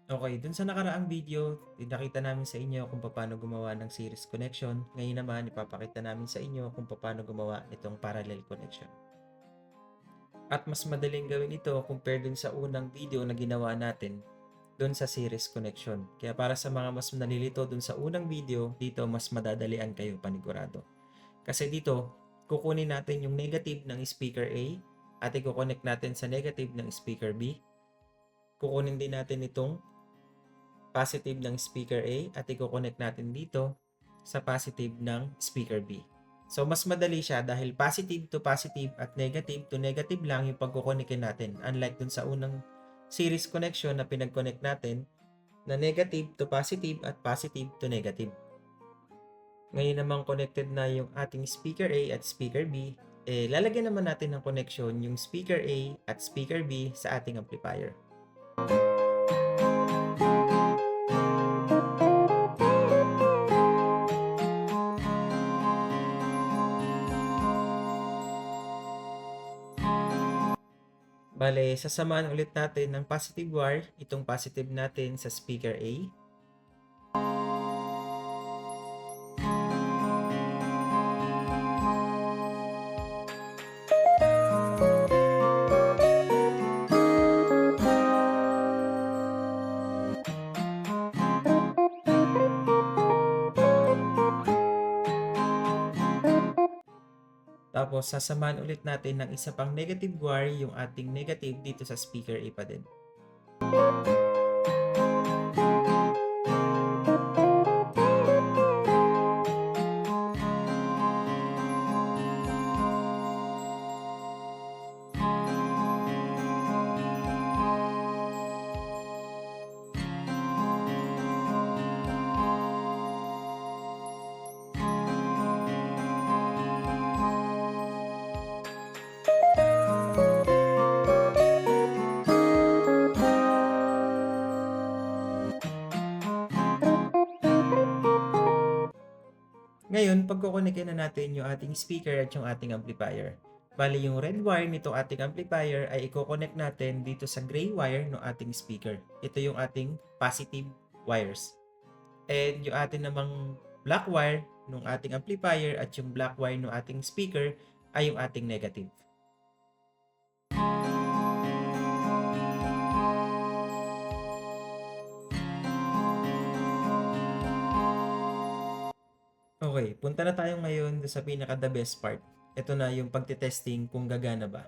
Okay, dun sa nakaraang video, pinakita namin sa inyo kung paano gumawa ng series connection. Ngayon naman, ipapakita namin sa inyo kung paano gumawa nitong parallel connection. At mas madaling gawin ito compare dun sa unang video na ginawa natin dun sa series connection. Kaya para sa mga mas nalilito dun sa unang video, dito mas madadalian kayo panigurado. Kasi dito, kukunin natin yung negative ng speaker A at i-connect natin sa negative ng speaker B. Kukunin din natin itong positive ng speaker A at i-connect natin dito sa positive ng speaker B. So, mas madali siya dahil positive to positive at negative to negative lang yung pagkukonikin natin. Unlike dun sa unang series connection na pinag-connect natin na negative to positive at positive to negative. Ngayon namang connected na yung ating speaker A at speaker B, lalagyan naman natin ng connection yung speaker A at speaker B sa ating amplifier. Bale, sasamahan ulit natin ng positive wire, itong positive natin sa speaker A. Tapos, sasamahan ulit natin ng isa pang negative wire, yung ating negative dito sa speaker A pa din. Ngayon, pagkukonikin na natin yung ating speaker at yung ating amplifier. Bali, yung red wire nitong ating amplifier ay i-connect natin dito sa gray wire ng ating speaker. Ito yung ating positive wires. And yung ating namang black wire ng ating amplifier at yung black wire ng ating speaker ay yung ating negative. Okay, punta na tayo ngayon sa pinaka the best part. Ito na yung pagtitesting kung gagana ba.